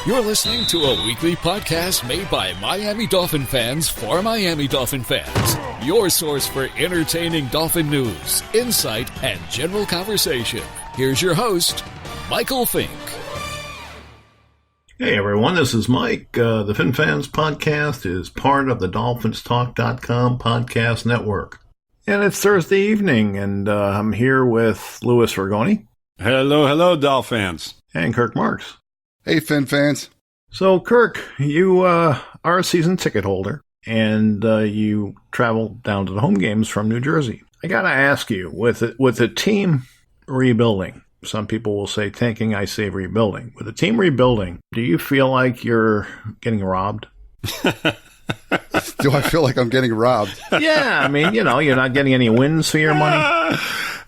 You're listening to a weekly podcast made by Miami Dolphin fans for Miami Dolphin fans. Your source for entertaining Dolphin news, insight, and general conversation. Here's your host, Michael Fink. Hey everyone, this is Mike. The Finfans podcast is part of the DolphinsTalk.com podcast network. And it's Thursday evening, and I'm here with Louis Ragone. Hello, Dolphins. And Kirk Marks. Hey, Finfans. So, Kirk, you are a season ticket holder, and you travel down to the home games from New Jersey. I got to ask you, with the team rebuilding, some people will say tanking, I say rebuilding. With the team rebuilding, do you feel like you're getting robbed? Do I feel like I'm getting robbed? Yeah, I mean, you're not getting any wins for your money.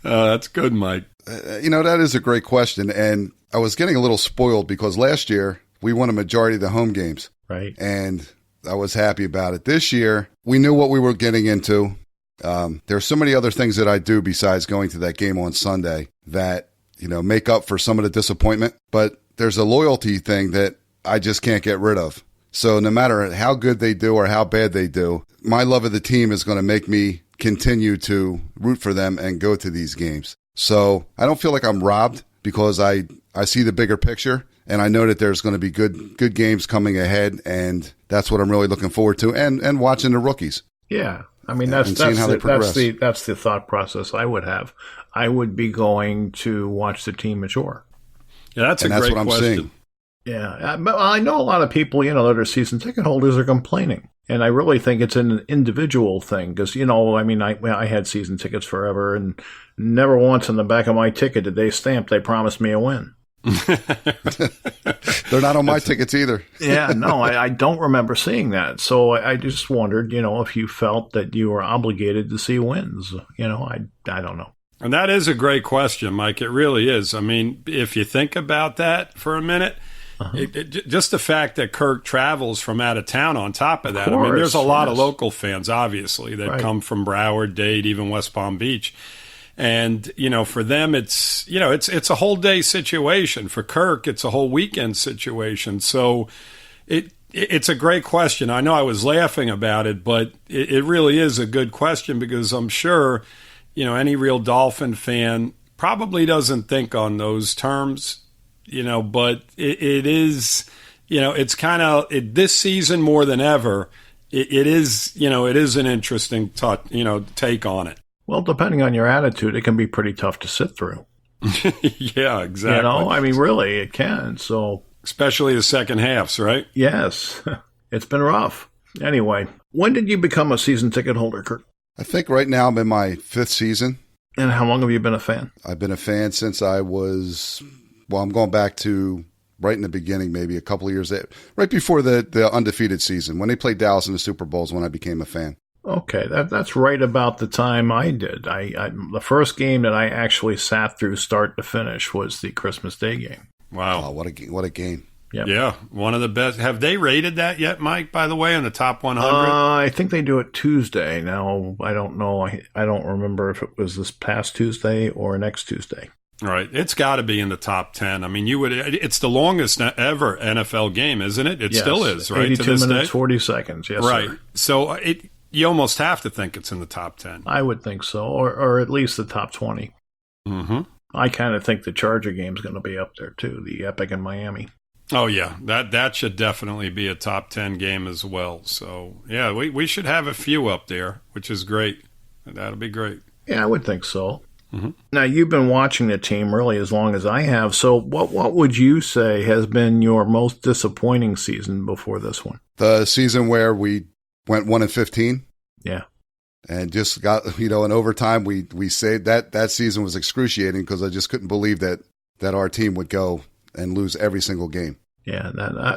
That's good, Mike. That is a great question, and I was getting a little spoiled because last year we won a majority of the home games. Right. And I was happy about it. This year, we knew what we were getting into. There are so many other things that I do besides going to that game on Sunday that make up for some of the disappointment, but there's a loyalty thing that I just can't get rid of. So no matter how good they do or how bad they do, my love of the team is going to make me continue to root for them and go to these games. So I don't feel like I'm robbed because I see the bigger picture and I know that there's going to be good games coming ahead, and that's what I'm really looking forward to, and watching the rookies. Yeah. I mean, that's the thought process I would have. I would be going to watch the team mature. Yeah, that's a great question. Seeing. Yeah, but I know a lot of people, that are season ticket holders are complaining. And I really think it's an individual thing because, I had season tickets forever, and never once in the back of my ticket did they stamp they promised me a win. They're not on my tickets either. Yeah, no, I don't remember seeing that. So I just wondered, if you felt that you were obligated to see wins. I don't know. And that is a great question, Mike. It really is. I mean, if you think about that for a minute, just the fact that Kirk travels from out of town on top of that. I mean, there's a lot of local fans, obviously, that come from Broward, Dade, even West Palm Beach. And, for them, it's a whole day situation. For Kirk, it's a whole weekend situation. So it's a great question. I know I was laughing about it, but it really is a good question because I'm sure, any real Dolphin fan probably doesn't think on those terms, but it is, it's kind of this season more than ever. It is an interesting take on it. Well, depending on your attitude, it can be pretty tough to sit through. Yeah, exactly. Really, it can. So, especially the second halves, right? Yes, it's been rough. Anyway, when did you become a season ticket holder, Kirk? I think right now I'm in my 5th season. And how long have you been a fan? I've been a fan since I'm going back to right in the beginning, maybe a couple of years, right before the undefeated season. When they played Dallas in the Super Bowl is when I became a fan. Okay, that's right about the time I did. The first game that I actually sat through start to finish was the Christmas Day game. Wow. Oh, what a game. Yep. Yeah, one of the best. Have they rated that yet, Mike, by the way, in the top 100? I think they do it Tuesday. Now, I don't know. I don't remember if it was this past Tuesday or next Tuesday. Right. It's got to be in the top 10. I mean, it's the longest ever NFL game, isn't it? It still is, right? 82 to this minutes, day? 40 seconds, yes, right. sir. So you almost have to think it's in the top 10. I would think so, or at least the top 20. Mm-hmm. I kind of think the Charger game's going to be up there, too, the Epic in Miami. Oh, yeah. That should definitely be a top 10 game as well. So, yeah, we should have a few up there, which is great. That'll be great. Yeah, I would think so. Mm-hmm. Now, you've been watching the team really as long as I have. So what would you say has been your most disappointing season before this one? The season where we went 1-15. Yeah. And just got, in overtime, we saved that season was excruciating because I just couldn't believe that our team would go and lose every single game. Yeah,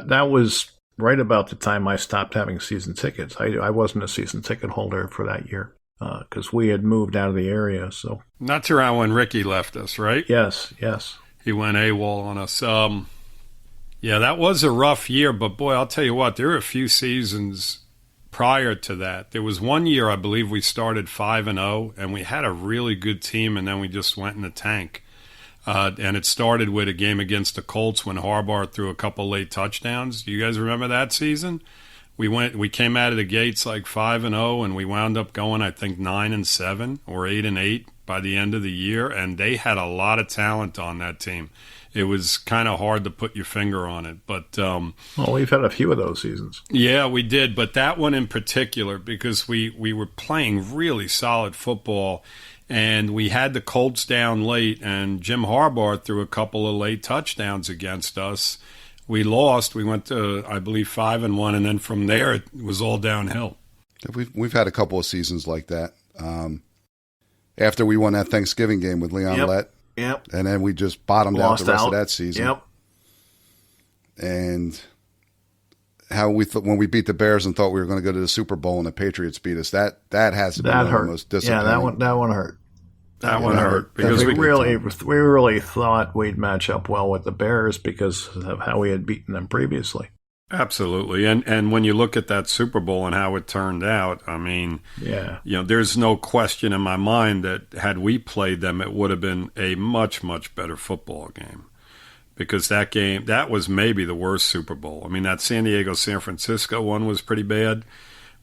that was right about the time I stopped having season tickets. I wasn't a season ticket holder for that year because we had moved out of the area. So not too around when Ricky left us, right? Yes. He went AWOL on us. Yeah, that was a rough year, but boy, I'll tell you what, there were a few seasons prior to that. There was one year, I believe, we started 5-0, and we had a really good team, and then we just went in the tank. And it started with a game against the Colts when Harbaugh threw a couple late touchdowns. Do you guys remember that season? We came out of the gates like 5-0, and we wound up going, I think, 9-7 or 8-8 by the end of the year. And they had a lot of talent on that team. It was kind of hard to put your finger on it, but well, we've had a few of those seasons. Yeah, we did, but that one in particular, because we were playing really solid football, and we had the Colts down late, and Jim Harbaugh threw a couple of late touchdowns against us. We lost. We went to, I believe, 5-1, and then from there it was all downhill. We've had a couple of seasons like that. After we won that Thanksgiving game with Leon Lett. Yep. And then we just bottomed out the rest of that season. Yep. And how when we beat the Bears and thought we were going to go to the Super Bowl and the Patriots beat us, that has to be one of the most disappointing. Yeah, that one hurt. That one hurt because we really thought we'd match up well with the Bears because of how we had beaten them previously. Absolutely. And when you look at that Super Bowl and how it turned out, I mean, there's no question in my mind that had we played them, it would have been a much, much better football game. Because that was maybe the worst Super Bowl. I mean, that San Diego-San Francisco one was pretty bad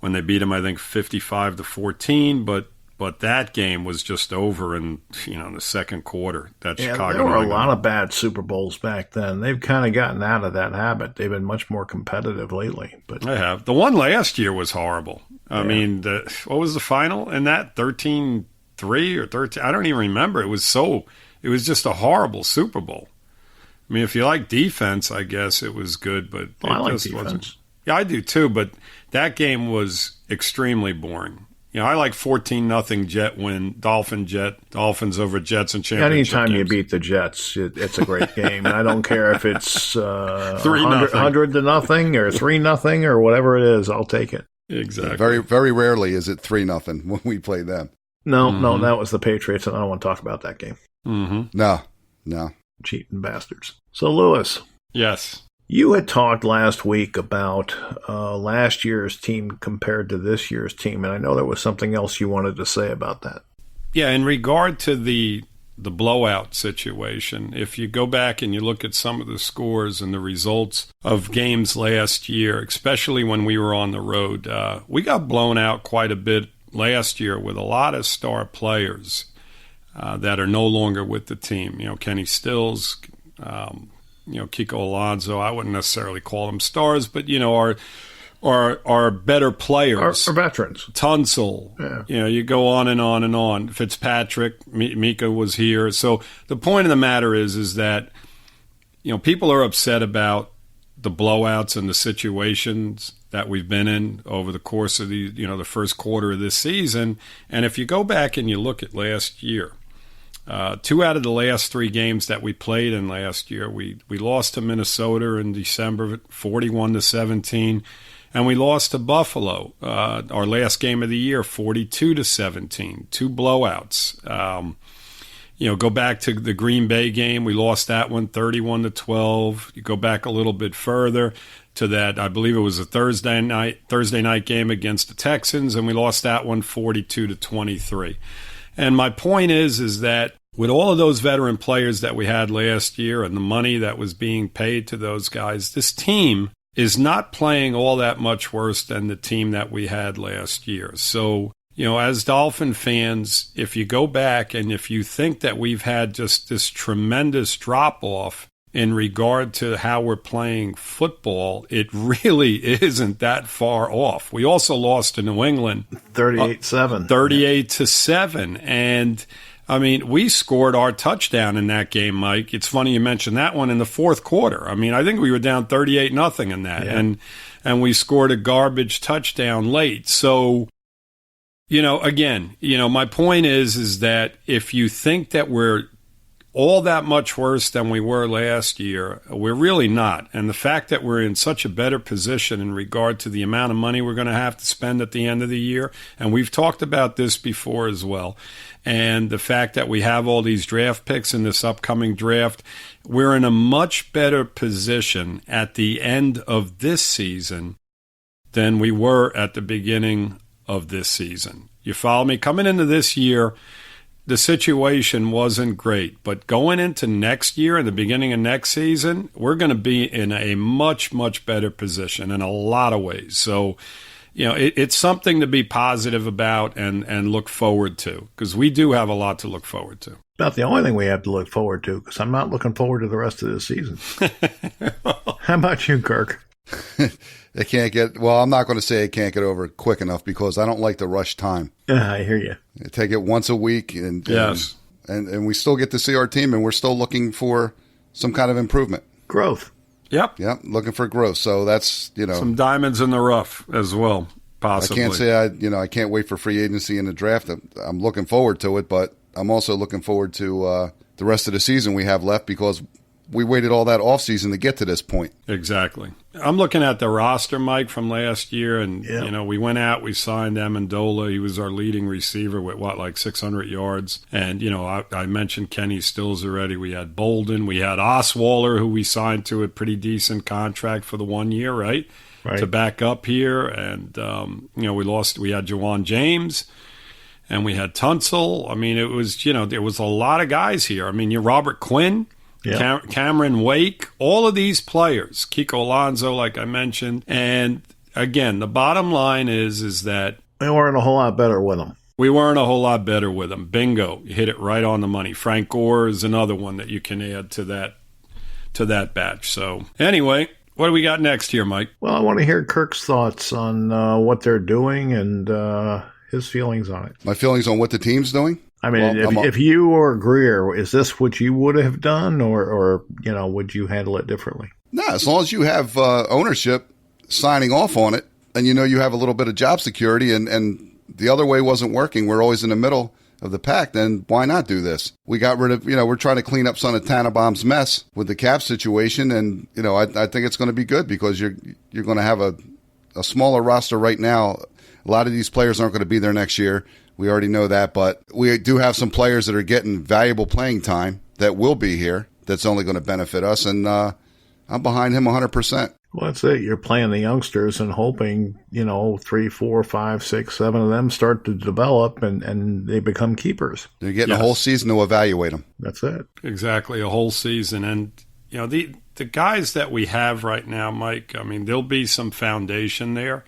when they beat them, I think, 55-14, but that game was just over in the second quarter. That Chicago. There were a lot of bad Super Bowls back then. They've kind of gotten out of that habit. They've been much more competitive lately. But they have. The one last year was horrible. I mean, what was the final in that? 13-3 or 13? I don't even remember. It was just a horrible Super Bowl. I mean, if you like defense, I guess it was good, but I like just defense. Wasn't. Yeah, I do too. But that game was extremely boring. I like 14-0 Jet win, Dolphins over Jets and championship Anytime games. you beat the Jets, it's a great game. I don't care if it's 3-0 or 3-0 or whatever it is. I'll take it. Exactly. Very, very rarely is it 3-0 when we play them. No, that was the Patriots, and I don't want to talk about that game. Mm-hmm. No. Cheating bastards. So, Lewis. Yes. You had talked last week about last year's team compared to this year's team, and I know there was something else you wanted to say about that. Yeah, in regard to the blowout situation, if you go back and you look at some of the scores and the results of games last year, especially when we were on the road, we got blown out quite a bit last year with a lot of star players that are no longer with the team. Kenny Stills, Kiko Alonso. I wouldn't necessarily call them stars, but are better players, are veterans. Tunsil, you go on and on and on. Fitzpatrick, Mika was here. So the point of the matter is that people are upset about the blowouts and the situations that we've been in over the course of the first quarter of this season. And if you go back and you look at last year. 2 out of the last 3 games that we played in last year, we lost to Minnesota in December, 41-17, and we lost to Buffalo, our last game of the year, 42-17, 2 blowouts. Go back to the Green Bay game, we lost that one, 31-12. You go back a little bit further to that, I believe it was a Thursday night game against the Texans, and we lost that one, 42-23. And my point is that with all of those veteran players that we had last year and the money that was being paid to those guys, this team is not playing all that much worse than the team that we had last year. So, as Dolphin fans, if you go back and if you think that we've had just this tremendous drop-off in regard to how we're playing football, it really isn't that far off. We also lost to New England 38-7. 38-7. And I mean, we scored our touchdown in that game, Mike. It's funny you mentioned that one in the fourth quarter. I mean, I think we were down 38-0 in that. Yeah. And we scored a garbage touchdown late. So, again, my point is that if you think that we're all that much worse than we were last year, we're really not. And the fact that we're in such a better position in regard to the amount of money we're going to have to spend at the end of the year, and we've talked about this before as well, and the fact that we have all these draft picks in this upcoming draft, we're in a much better position at the end of this season than we were at the beginning of this season. You follow me? Coming into this year, the situation wasn't great. But going into next year and the beginning of next season, we're going to be in a much, much better position in a lot of ways. So, it's something to be positive about and look forward to, because we do have a lot to look forward to. About the only thing we have to look forward to, because I'm not looking forward to the rest of the season. How about you, Kirk? They can't get, well, I'm not going to say it can't get over it quick enough, because I don't like to rush time. I hear you. Take it once a week, and we still get to see our team, and we're still looking for some kind of improvement. Growth. Yep, looking for growth. So that's, some diamonds in the rough as well, possibly. I can't say I can't wait for free agency and the draft. I'm looking forward to it, but I'm also looking forward to the rest of the season we have left, because we waited all that offseason to get to this point. Exactly. I'm looking at the roster, Mike, from last year, and we went out, we signed Amendola. He was our leading receiver with like 600 yards. And I mentioned Kenny Stills already. We had Bolden, we had Osweiler, who we signed to a pretty decent contract for the 1 year, right? To back up here. And we had Jawan James. And we had Tunsil. I mean, it was, there was a lot of guys here. I mean, Robert Quinn. Yeah. Cameron Wake, all of these players, Kiko Alonso, like I mentioned. And again, the bottom line is that we weren't a whole lot better with them. Bingo. You hit it right on the money. Frank Gore is another one that you can add to that batch. So anyway, what do we got next here, Mike? Well, I want to hear Kirk's thoughts on what they're doing and his feelings on it. My feelings on what the team's doing? I mean, if you or Greer, is this what you would have done, or would you handle it differently? No, as long as you have ownership signing off on it, and you have a little bit of job security, and the other way wasn't working, we're always in the middle of the pack, then why not do this? We got rid of, we're trying to clean up some of Tannenbaum's mess with the cap situation, and, I think it's going to be good, because you're going to have a smaller roster right now. A lot of these players aren't going to be there next year. We already know that, but we do have some players that are getting valuable playing time that will be here. That's only going to benefit us, and I'm behind him 100%. Well, that's it. You're playing the youngsters and hoping, 3, 4, 5, 6, 7 of them start to develop and they become keepers. You're getting a whole season to evaluate them. That's it. Exactly, a whole season. And, the guys that we have right now, Mike, I mean, there'll be some foundation there,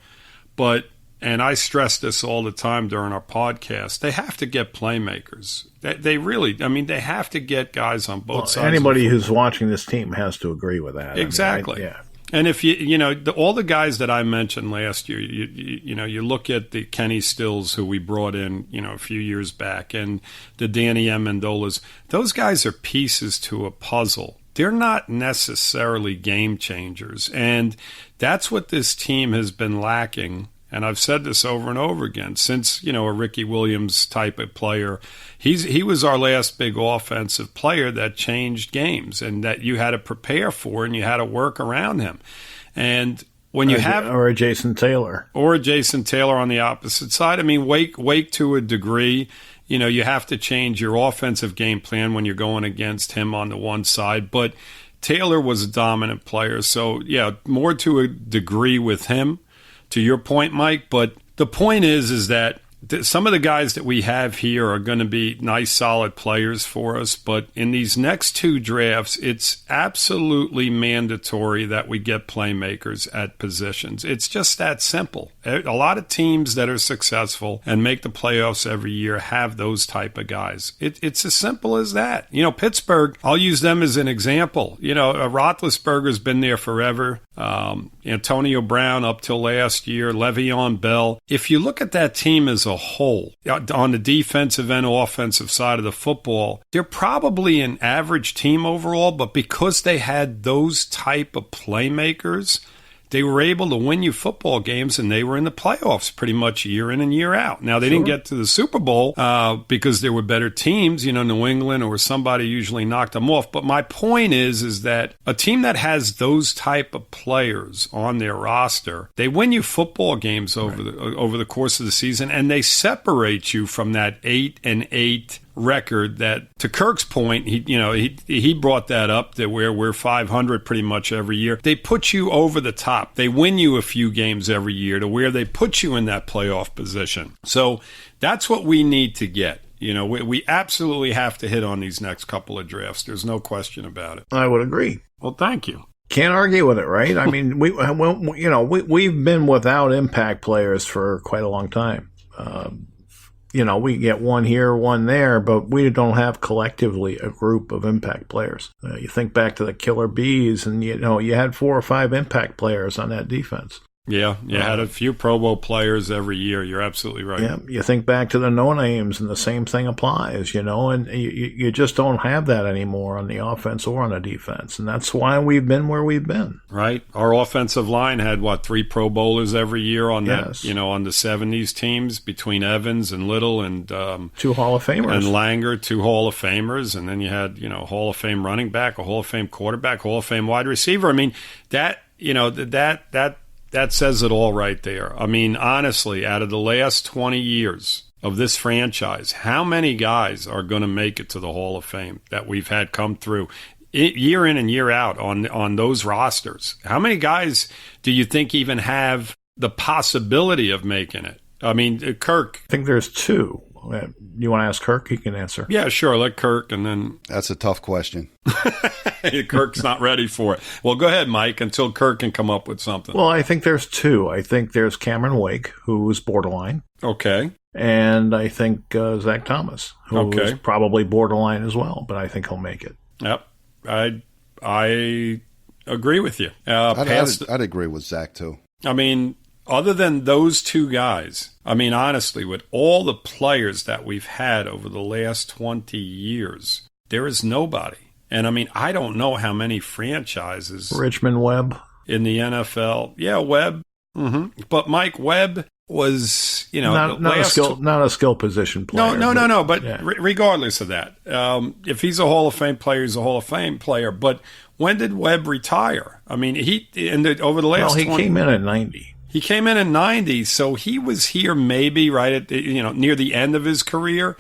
but... And I stress this all the time during our podcast. They have to get playmakers. They really, they have to get guys on both sides. Anybody who's watching this team has to agree with that. Exactly. Yeah. And if all the guys that I mentioned last year, you look at the Kenny Stills who we brought in, a few years back, and the Danny Amendolas. Those guys are pieces to a puzzle. They're not necessarily game changers, and that's what this team has been lacking. And I've said this over and over again since, a Ricky Williams type of player. He was our last big offensive player that changed games and that you had to prepare for and you had to work around him. And when you have... Or a Jason Taylor. Or a Jason Taylor on the opposite side. I mean, Wake to a degree. You have to change your offensive game plan when you're going against him on the one side. But Taylor was a dominant player. So, yeah, more to a degree with him. To your point, Mike, but the point is that some of the guys that we have here are going to be nice, solid players for us. But in these next two drafts, it's absolutely mandatory that we get playmakers at positions. It's just that simple. A lot of teams that are successful and make the playoffs every year have those type of guys. It's as simple as that. Pittsburgh, I'll use them as an example. Roethlisberger's been there forever. Antonio Brown up till last year, Le'Veon Bell. If you look at that team as a whole, on the defensive and offensive side of the football, they're probably an average team overall, but because they had those type of playmakers, they were able to win you football games, and they were in the playoffs pretty much year in and year out. Now, they didn't get to the Super Bowl because there were better teams, New England or somebody usually knocked them off. But my point is that a team that has those type of players on their roster, they win you football games over the course of the season, and they separate you from that 8-8 record that, to Kirk's point, he brought that up, that where we're 500 pretty much every year. They put you over the top. They win you a few games every year to where they put you in that playoff position. So that's what we need to get. We absolutely have to hit on these next couple of drafts. There's no question about it. I would agree. Well, thank you. Can't argue with it, right? I mean, we've been without impact players for quite a long time. We get one here, one there, but we don't have collectively a group of impact players. You think back to the Killer Bees, and you had 4 or 5 impact players on that defense. Yeah, you had a few Pro Bowl players every year. You're absolutely right. Yeah, you think back to the no-names, and the same thing applies, and you just don't have that anymore on the offense or on the defense, and that's why we've been where we've been. Right. Our offensive line had, 3 Pro Bowlers every year on yes. that, on the 70s teams between Evans and Little and 2 Hall of Famers. And Langer, 2 Hall of Famers, and then you had, Hall of Fame running back, a Hall of Fame quarterback, Hall of Fame wide receiver. I mean, that says it all right there. I mean, honestly, out of the last 20 years of this franchise, how many guys are going to make it to the Hall of Fame that we've had come through year in and year out on those rosters? How many guys do you think even have the possibility of making it? I mean, Kirk. I think there's 2. You want to ask Kirk? He can answer. Yeah, sure. Let Kirk, and then... That's a tough question. Kirk's not ready for it. Well, go ahead, Mike, until Kirk can come up with something. Well, I think there's 2. I think there's Cameron Wake, who's borderline. Okay. And I think Zach Thomas, who's probably borderline as well, but I think he'll make it. Yep. I agree with you. I'd agree with Zach, too. I mean... Other than those 2 guys, I mean, honestly, with all the players that we've had over the last 20 years, there is nobody. And I mean, I don't know how many franchises. Richmond Webb. In the NFL. Yeah, Webb. Mm-hmm. But Mike Webb was, not a skill position player. No. But yeah. Regardless of that, if he's a Hall of Fame player, he's a Hall of Fame player. But when did Webb retire? I mean, over the last 20 came in at 90. He came in 90, so he was here maybe right at near the end of his career,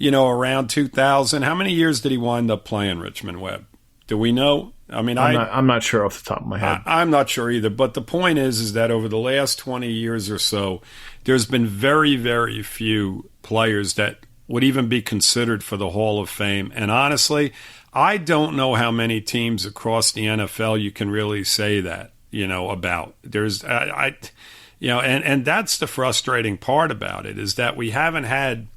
around 2000. How many years did he wind up playing, Richmond Webb? Do we know? I mean, I'm not sure off the top of my head. I'm not sure either. But the point is that over the last 20 years or so, there's been very, very few players that would even be considered for the Hall of Fame. And honestly, I don't know how many teams across the NFL you can really say that. About there's and that's the frustrating part about it is that we haven't had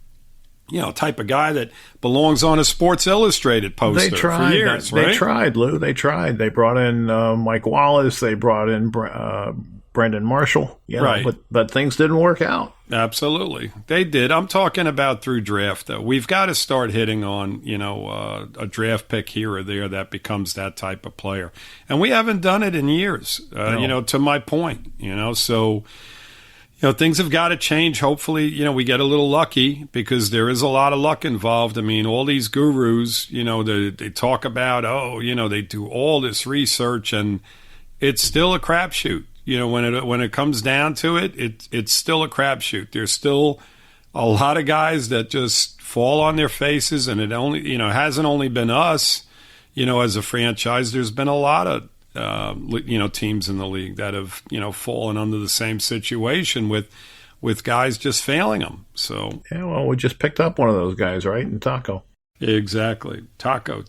type of guy that belongs on a Sports Illustrated poster for years. They tried, Lou. They tried. They brought in Mike Wallace. They brought in Brendan Marshall. Right. But things didn't work out. Absolutely, they did. I'm talking about through draft, though. We've got to start hitting on, a draft pick here or there that becomes that type of player, and we haven't done it in years. No. To my point, so. Things have got to change. Hopefully, we get a little lucky because there is a lot of luck involved. I mean, all these gurus, they talk about, they do all this research and it's still a crapshoot. When it comes down to it, it's still a crapshoot. There's still a lot of guys that just fall on their faces, and it only, hasn't only been us, as a franchise. There's been a lot of teams in the league that have, fallen under the same situation with guys just failing them. So yeah, well, we just picked up one of those guys, right? In Taco. Exactly, Taco.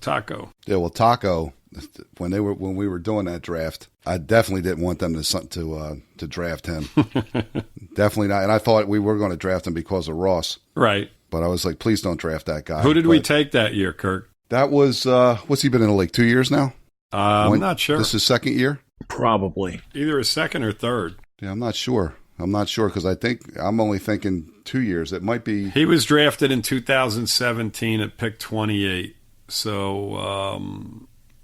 Yeah, well, Taco. When we were doing that draft, I definitely didn't want them to draft him. Definitely not. And I thought we were going to draft him because of Ross. Right. But I was like, please don't draft that guy. Who did we take that year, Kirk? That was what's he been in the league? 2 years now. I'm not sure. This is second year? Probably. Either a second or third. Yeah, I'm not sure because I'm only thinking 2 years. It might be. He was drafted in 2017 at pick 28.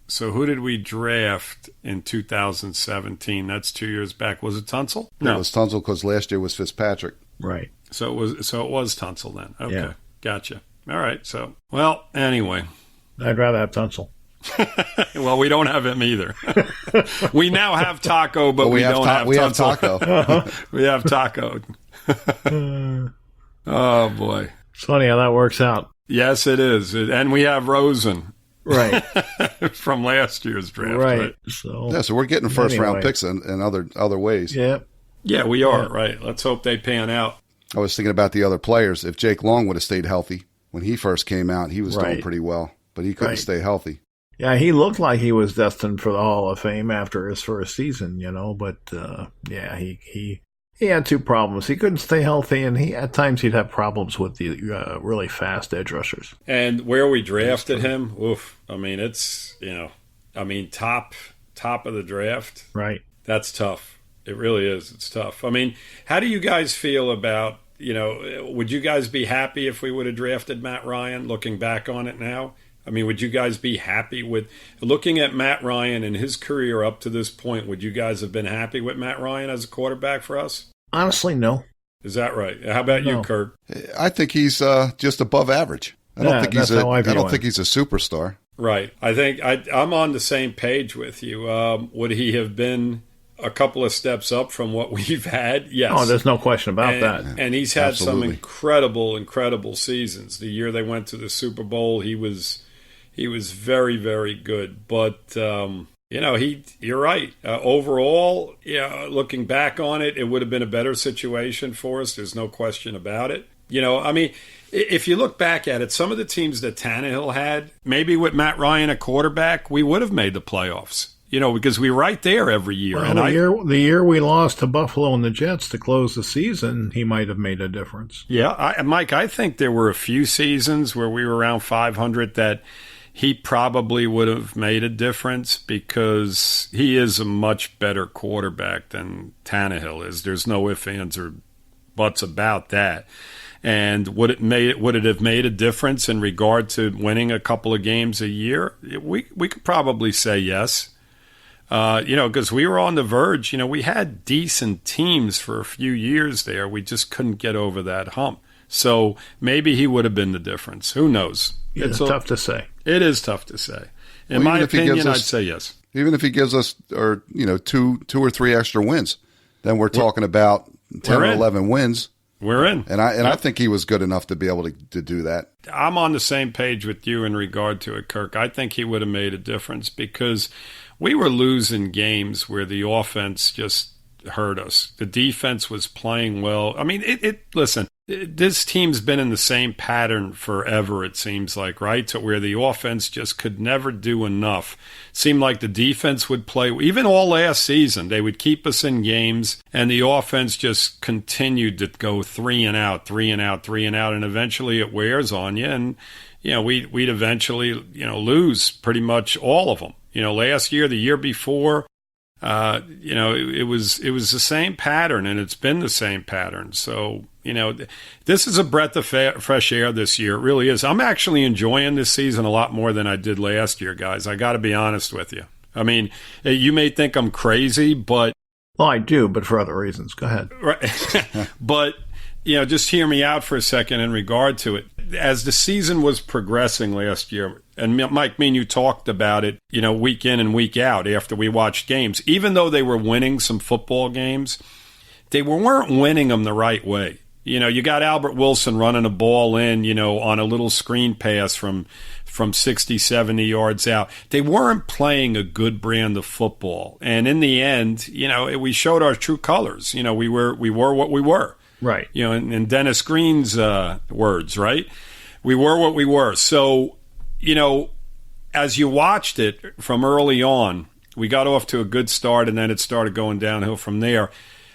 So who did we draft in 2017? That's 2 years back. Was it Tunsil? No, it was Tunsil because last year was Fitzpatrick. Right. So it was Tunsil then. Okay, yeah. Gotcha. All right. So anyway, I'd rather have Tunsil. Well, we don't have him either. We now have Taco, but we don't have we Tunsil. Have Taco. We have Taco. Oh boy, it's funny how that works out. Yes, it is, and we have Rosen. Right. From last year's draft. Right. So we're getting first round picks in other ways. Yeah. Yeah, we are. Yeah. Right. Let's hope they pan out. I was thinking about the other players. If Jake Long would have stayed healthy, when he first came out, he was doing pretty well, but he couldn't stay healthy. Yeah, he looked like he was destined for the Hall of Fame after his first season, but he had two problems. He couldn't stay healthy, and at times he'd have problems with the really fast edge rushers. And where we drafted him, I mean, it's, top of the draft. Right. That's tough. It really is. It's tough. I mean, how do you guys feel about, would you guys be happy if we would have drafted Matt Ryan, looking back on it now? I mean, would you guys be happy with looking at Matt Ryan and his career up to this point? Would you guys have been happy with Matt Ryan as a quarterback for us? Honestly, no. Is that right? How about you, Kirk? I think he's just above average. I don't think he's a superstar. Right. I think I'm on the same page with you. Would he have been a couple of steps up from what we've had? Yes. Oh, there's no question about that. And he's had some incredible seasons. The year they went to the Super Bowl, he was very, very good. But you're right. Overall, looking back on it, it would have been a better situation for us. There's no question about it. If you look back at it, some of the teams that Tannehill had, maybe with Matt Ryan a quarterback, we would have made the playoffs. Because we were right there every year. Well, the year we lost to Buffalo and the Jets to close the season, he might have made a difference. Yeah, Mike, I think there were a few seasons where we were around 500 that he probably would have made a difference because he is a much better quarterback than Tannehill is. There's no ifs, ands, or buts about that. And would it have made a difference in regard to winning a couple of games a year? We could probably say yes. Because we were on the verge. We had decent teams for a few years there. We just couldn't get over that hump. So maybe he would have been the difference. Who knows? It's tough to say. It is tough to say. In my opinion, I'd say yes. Even if he gives us, two or three extra wins, then we're talking about 10 or 11 wins. We're in. And I think he was good enough to be able to do that. I'm on the same page with you in regard to it, Kirk. I think he would have made a difference because we were losing games where the offense just hurt us. The defense was playing well. I mean, listen, this team's been in the same pattern forever, it seems like, right? To where the offense just could never do enough. Seemed like the defense would play, even all last season, they would keep us in games, and the offense just continued to go 3 and out, and eventually it wears on you, and we'd eventually lose pretty much all of them. Last year, the year before, it was the same pattern, and it's been the same pattern. So, this is a breath of fresh air this year. It really is. I'm actually enjoying this season a lot more than I did last year, guys. I got to be honest with you. I mean, you may think I'm crazy, but... Well, I do, but for other reasons. Go ahead. Right. But, just hear me out for a second in regard to it. As the season was progressing last year, and Mike, me and you talked about it, week in and week out after we watched games, even though they were winning some football games, they weren't winning them the right way. You got Albert Wilson running a ball in, on a little screen pass from 60, 70 yards out. They weren't playing a good brand of football. And in the end, we showed our true colors. We were what we were. Right. In Dennis Green's words, right? We were what we were. So, as you watched it from early on, we got off to a good start, and then it started going downhill from there.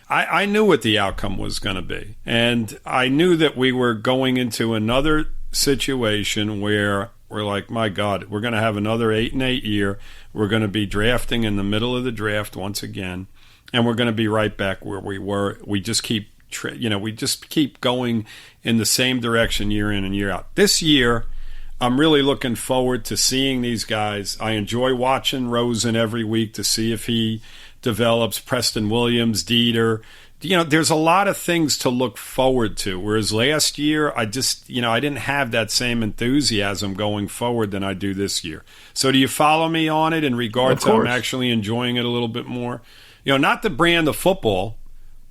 I knew what the outcome was going to be. And I knew that we were going into another situation where we're like, my God, we're going to have another 8-8 year. We're going to be drafting in the middle of the draft once again. And we're going to be right back where we were. We just keep going in the same direction year in and year out. This year, I'm really looking forward to seeing these guys. I enjoy watching Rosen every week to see if he develops. Preston Williams, Dieter. There's a lot of things to look forward to. Whereas last year, I didn't have that same enthusiasm going forward than I do this year. So do you follow me on it in regard to I'm actually enjoying it a little bit more? Not the brand of football,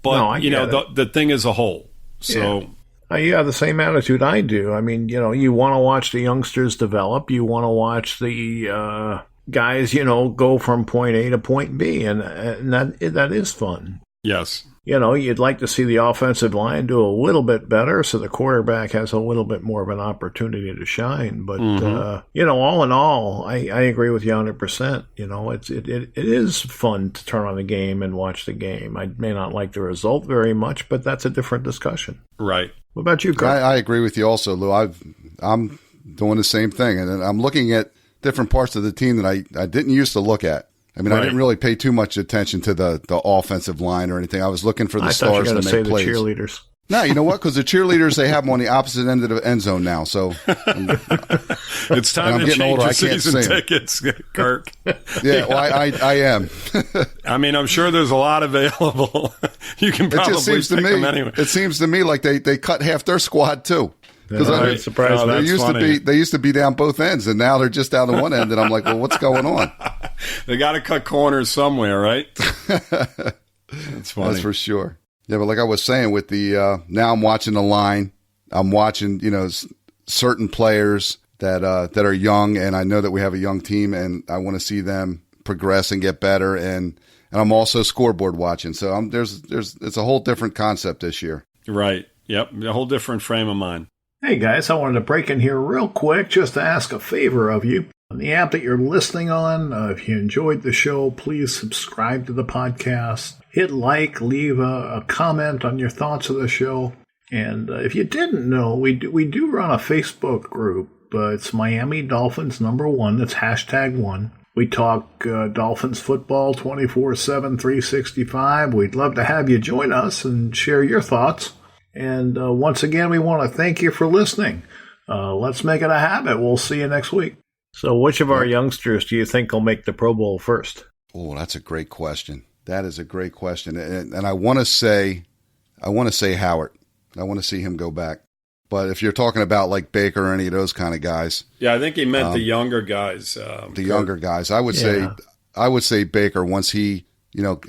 but, the thing as a whole. So you have the same attitude I do. I mean, you want to watch the youngsters develop. You want to watch the guys, go from point A to point B, and that is fun. Yes. You'd like to see the offensive line do a little bit better so the quarterback has a little bit more of an opportunity to shine. But, all in all, I agree with you 100%. It is fun to turn on the game and watch the game. I may not like the result very much, but that's a different discussion. Right. What about you, Kirk? I agree with you also, Lou. I'm doing the same thing, and I'm looking at different parts of the team that I didn't used to look at. I mean, right. I didn't really pay too much attention to the offensive line or anything. I was looking for the stars to make plays. The cheerleaders. No, you know what? Because the cheerleaders, they have them on the opposite end of the end zone now. So it's time to change your season tickets, Kirk. Yeah, well, I am. I mean, I'm sure there's a lot available. You can probably pick them anyway. It seems to me like they cut half their squad too. Because I'm surprised. They used to be down both ends, and now they're just down to one end. And I'm like, well, what's going on? They got to cut corners somewhere, right? That's funny. That's for sure. Yeah, but like I was saying, with the now I'm watching the line. I'm watching certain players that are young, and I know that we have a young team, and I want to see them progress and get better. And I'm also scoreboard watching. So it's a whole different concept this year. Right. Yep. A whole different frame of mind. Hey guys, I wanted to break in here real quick just to ask a favor of you. On the app that you're listening on, if you enjoyed the show, please subscribe to the podcast. Hit like, leave a comment on your thoughts of the show. And if you didn't know, we do run a Facebook group. It's Miami Dolphins #1. That's #1. We talk Dolphins football 24/7, 365. We'd love to have you join us and share your thoughts. And once again, we want to thank you for listening. Let's make it a habit. We'll see you next week. So which of our youngsters do you think will make the Pro Bowl first? Oh, that's a great question. That is a great question. And I want to say Howard. I want to see him go back. But if you're talking about like Baker or any of those kind of guys. Yeah, I think he meant the younger guys. Younger guys. I would say Baker, once he,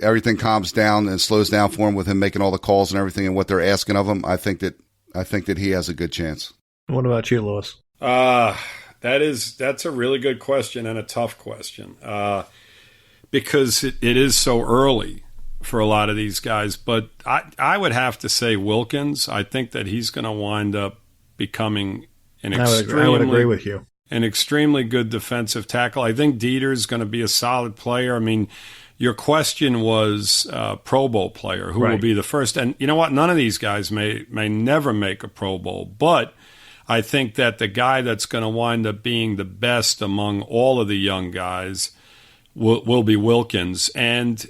everything calms down and slows down for him with him making all the calls and everything and what they're asking of him, I think that he has a good chance. What about you, Lewis? That's a really good question and a tough question. Because it is so early for a lot of these guys. But I would have to say Wilkins. I think that he's going to wind up becoming I would agree with you. An extremely good defensive tackle. I think Dieter's going to be a solid player. I mean, your question was Pro Bowl player, who will be the first. And you know what? None of these guys may never make a Pro Bowl. But I think that the guy that's going to wind up being the best among all of the young guys will be Wilkins. And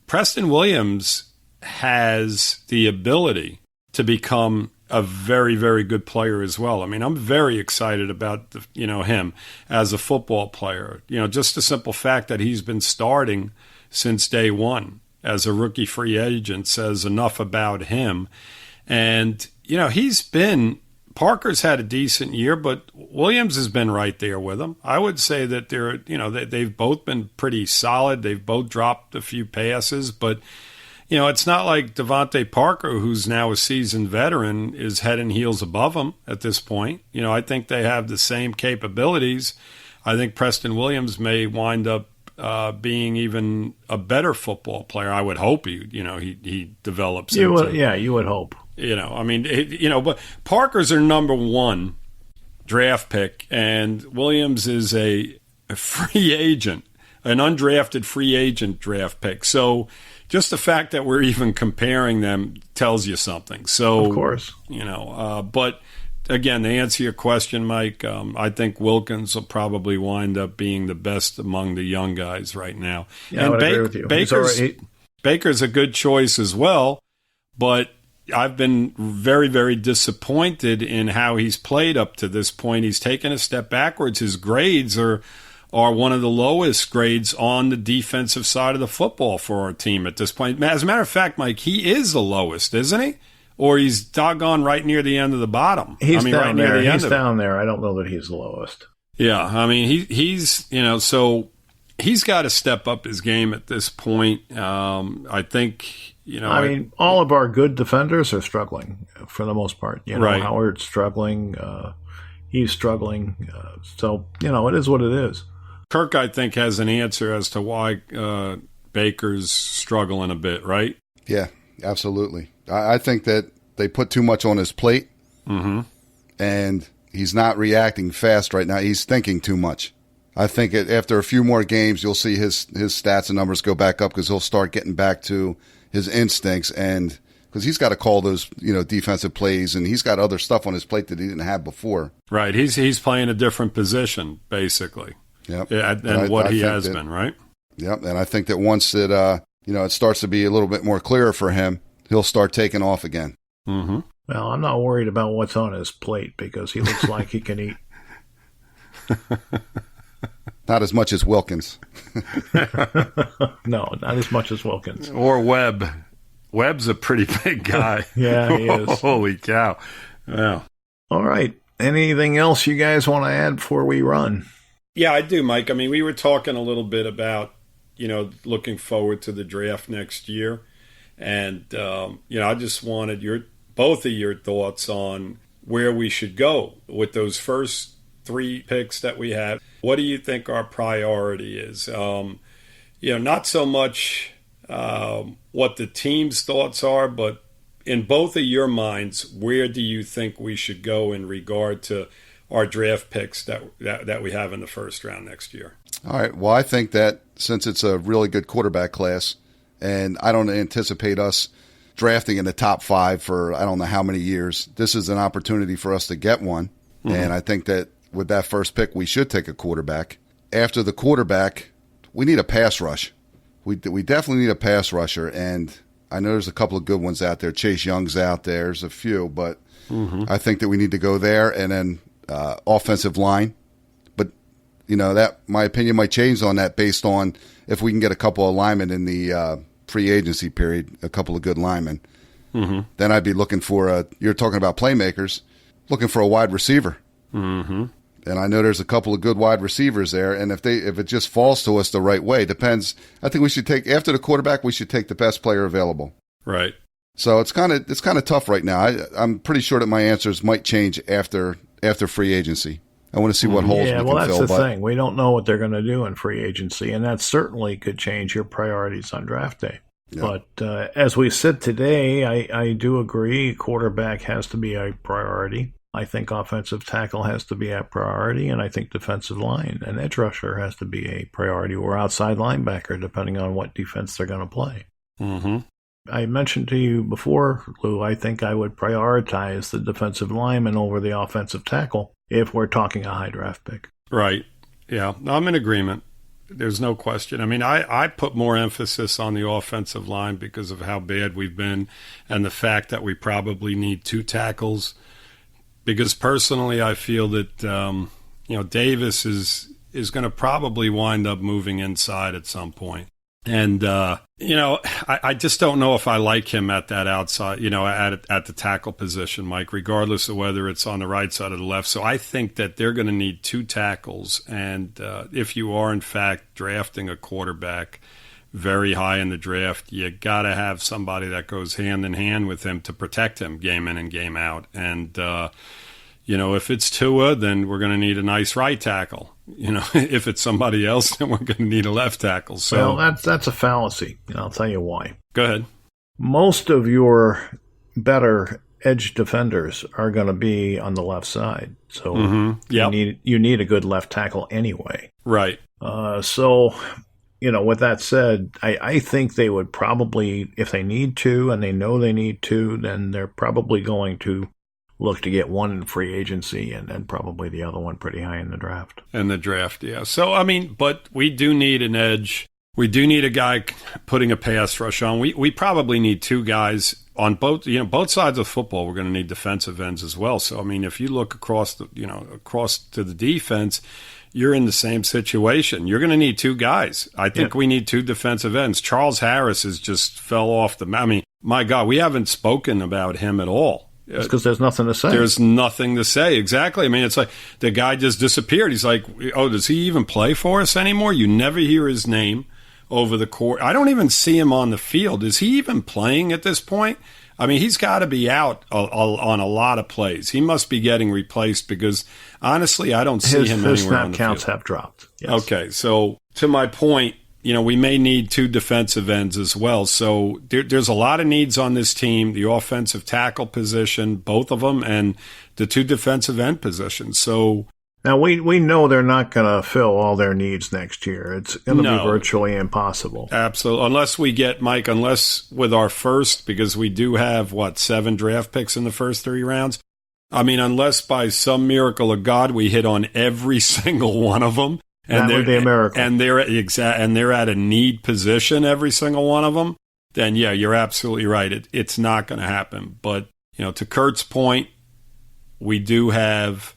Preston Williams has the ability to become a very, very good player as well. I mean, I'm very excited about him as a football player. Just the simple fact that he's been starting since day one as a rookie free agent says enough about him. And, Parker's had a decent year, but Williams has been right there with him. I would say that they've both been pretty solid. They've both dropped a few passes, but it's not like Devontae Parker, who's now a seasoned veteran, is head and heels above him at this point. I think they have the same capabilities. I think Preston Williams may wind up being even a better football player. I would hope he develops. You would hope. But Parker's their #1 draft pick, and Williams is a free agent, an undrafted free agent draft pick. So just the fact that we're even comparing them tells you something. So, of course, but again, to answer your question, Mike, I think Wilkins will probably wind up being the best among the young guys right now. Yeah, and I would agree with you. Baker's a good choice as well, but I've been very, very disappointed in how he's played up to this point. He's taken a step backwards. His grades are one of the lowest grades on the defensive side of the football for our team at this point. As a matter of fact, Mike, he is the lowest, isn't he? Or he's doggone right near the end of the bottom. He's down there. He's down there. I don't know that he's the lowest. Yeah, I mean, he's so he's got to step up his game at this point. I think. All of our good defenders are struggling for the most part. Right. Howard's struggling. He's struggling. So, it is what it is. Kirk, I think, has an answer as to why Baker's struggling a bit, right? Yeah, absolutely. I think that they put too much on his plate, and he's not reacting fast right now. He's thinking too much. I think after a few more games, you'll see his stats and numbers go back up because he'll start getting back to his instincts, and because he's got to call those defensive plays, and he's got other stuff on his plate that he didn't have before. Right. He's playing a different position basically. Yep. And what he has been, right? Yep. And I think that once it it starts to be a little bit more clearer for him, he'll start taking off again. Mm-hmm. Well, I'm not worried about what's on his plate because he looks like he can eat. Not as much as Wilkins. No, not as much as Wilkins. Or Webb. Webb's a pretty big guy. Yeah, he is. Holy cow. Yeah. All right. Anything else you guys want to add before we run? Yeah, I do, Mike. I mean, we were talking a little bit about, looking forward to the draft next year. And, I just wanted both of your thoughts on where we should go with those first 3 picks that we have. What do you think our priority is? Not so much what the team's thoughts are, but in both of your minds, where do you think we should go in regard to our draft picks that we have in the first round next year? All right. Well, I think that since it's a really good quarterback class, and I don't anticipate us drafting in the top 5 for I don't know how many years, this is an opportunity for us to get one. Mm-hmm. And I think that with that first pick, we should take a quarterback. After the quarterback, we need a pass rush. We definitely need a pass rusher, and I know there's a couple of good ones out there. Chase Young's out there. There's a few, but I think that we need to go there, and then offensive line. But, that my opinion might change on that based on if we can get a couple of linemen in the free agency period, a couple of good linemen. Mm-hmm. Then I'd be looking for you're talking about playmakers, looking for a wide receiver. Mm-hmm. And I know there's a couple of good wide receivers there, and if it just falls to us the right way, depends. I think we should take after the quarterback. We should take the best player available. Right. So it's kind of tough right now. I'm pretty sure that my answers might change after free agency. I want to see what holes we can fill. Yeah, well, that's the thing. We don't know what they're going to do in free agency, and that certainly could change your priorities on draft day. Yeah. But as we sit today, I do agree quarterback has to be a priority. I think offensive tackle has to be a priority, and I think defensive line and edge rusher has to be a priority, or outside linebacker, depending on what defense they're going to play. Mm-hmm. I mentioned to you before, Lou, I think I would prioritize the defensive lineman over the offensive tackle if we're talking a high draft pick. Right. Yeah, I'm in agreement. There's no question. I mean, I put more emphasis on the offensive line because of how bad we've been and the fact that we probably need 2 tackles. Because personally, I feel that Davis is going to probably wind up moving inside at some point, and I just don't know if I like him at that outside, at the tackle position, Mike. Regardless of whether it's on the right side or the left, so I think that they're going to need 2 tackles, and if you are in fact drafting a quarterback very high in the draft, you got to have somebody that goes hand in hand with him to protect him game in and game out. And, if it's Tua, then we're going to need a nice right tackle. If it's somebody else, then we're going to need a left tackle. So well, that's a fallacy, and I'll tell you why. Go ahead. Most of your better edge defenders are going to be on the left side. So you need a good left tackle anyway. Right. With that said, I think they would probably, if they need to, and they know they need to, then they're probably going to look to get one in free agency and then probably the other one pretty high in the draft. In the draft, yeah. So, but we do need an edge. We do need a guy putting a pass rush on. We probably need 2 guys on both sides of football. We're going to need defensive ends as well. So, if you look across to the defense, you're in the same situation. You're going to need 2 guys. I think we need 2 defensive ends. Charles Harris has just fell off the. My God, we haven't spoken about him at all. It's because there's nothing to say. There's nothing to say. Exactly. It's like the guy just disappeared. He's like, oh, does he even play for us anymore? You never hear his name over the court. I don't even see him on the field. Is he even playing at this point? He's got to be out on a lot of plays. He must be getting replaced because, honestly, I don't see him anywhere on the field. His snap counts have dropped. Yes. Okay, so to my point, we may need 2 defensive ends as well. So there's a lot of needs on this team, the offensive tackle position, both of them, and the 2 defensive end positions. So now we know they're not going to fill all their needs next year. It's going to be virtually impossible. Absolutely. Unless we get, Mike, with our first, because we do have, 7 draft picks in the first 3 rounds. I mean, unless by some miracle of God we hit on every single one of them. And that would be a miracle. And they're at a need position, every single one of them, then, yeah, you're absolutely right. It's not going to happen. But, to Kurt's point, we do have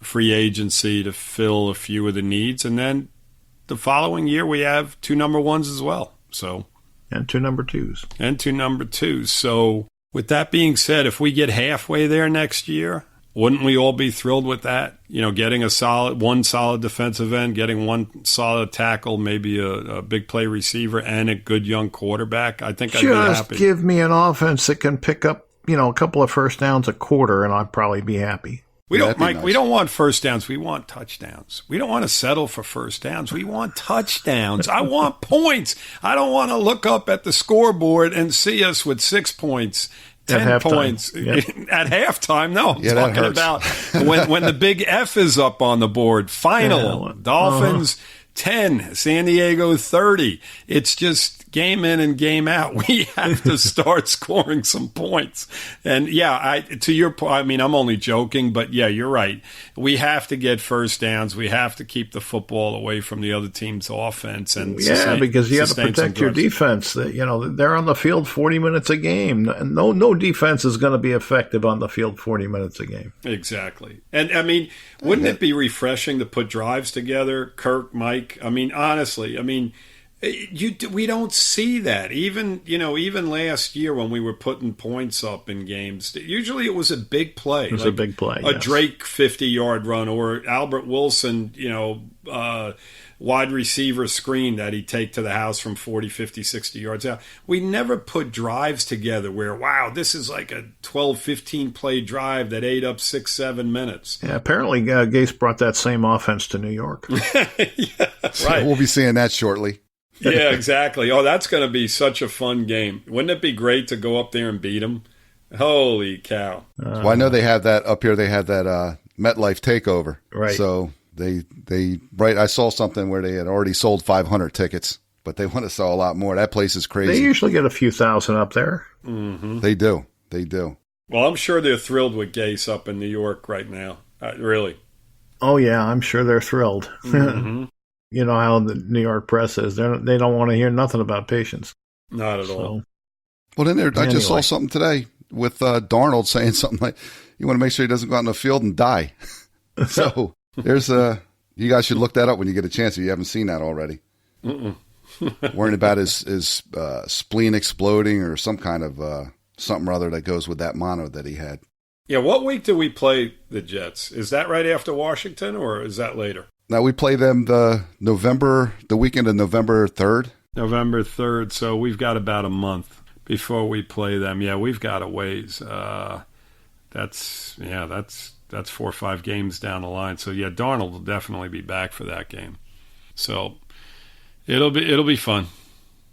free agency to fill a few of the needs. And then the following year, we have 2 number 1s as well. And 2 number 2s. So with that being said, if we get halfway there next year, wouldn't we all be thrilled with that? Getting one solid defensive end, getting 1 solid tackle, maybe a big play receiver, and a good young quarterback. I think I'd be happy. Just give me an offense that can pick up, a couple of first downs a quarter, and I'd probably be happy. We don't want first downs. We want touchdowns. We don't want to settle for first downs. We want touchdowns. I want points. I don't want to look up at the scoreboard and see us with 6 points, 10 points at halftime. No, I'm talking about when the big F is up on the board. Final. Dolphins 10, San Diego 30. It's just game in and game out. We have to start scoring some points. And to your point, I mean, I'm only joking, but yeah, you're right. We have to get first downs. We have to keep the football away from the other team's offense. And because you have to protect your defense. They're on the field 40 minutes a game. No defense is going to be effective on the field 40 minutes a game. Exactly. And I mean, wouldn't it be refreshing to put drives together, Kirk, Mike? I mean, honestly, we don't see that. Even last year when we were putting points up in games, usually it was a big play. It was a big play. A Drake 50-yard run or Albert Wilson, wide receiver screen that he'd take to the house from 40, 50, 60 yards out. We never put drives together where, wow, this is like a 12, 15 play drive that ate up 6, 7 minutes. Yeah, apparently Gase brought that same offense to New York. Yeah, right. We'll be seeing that shortly. Yeah, exactly. Oh, that's going to be such a fun game. Wouldn't it be great to go up there and beat them? Holy cow. Well, I know they have that up here. They have that MetLife takeover. Right. So I saw something where they had already sold 500 tickets, but they want to sell a lot more. That place is crazy. They usually get a few thousand up there. Mm-hmm. They do. Well, I'm sure they're thrilled with Gase up in New York right now. Really. Oh, yeah, I'm sure they're thrilled. Mm-hmm. You know how the New York press is. They don't want to hear nothing about patience. Not at all. Well, then I just saw something today with Darnold saying something like, you want to make sure he doesn't go out in the field and die. So there's you guys should look that up when you get a chance if you haven't seen that already. Worrying about his spleen exploding or some kind of something or other that goes with that mono that he had. Yeah, what week do we play the Jets? Is that right after Washington or is that later? Now, we play them the weekend of November 3rd. November 3rd, so we've got about a month before we play them. Yeah, we've got a ways. That's 4 or 5 games down the line. So, yeah, Darnold will definitely be back for that game. So, it'll be fun.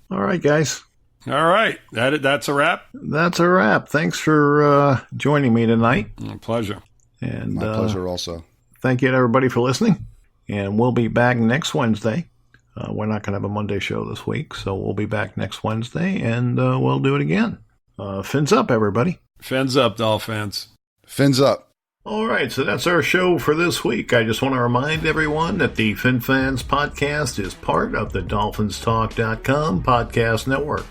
All right, guys. All right. That's a wrap? That's a wrap. Thanks for joining me tonight. My pleasure. And my pleasure also. Thank you to everybody for listening. And we'll be back next Wednesday. We're not going to have a Monday show this week, so we'll be back next Wednesday, and we'll do it again. Fins up, everybody. Fins up, Dolphins. Fins up. All right, so that's our show for this week. I just want to remind everyone that the Finfans podcast is part of the DolphinsTalk.com podcast network.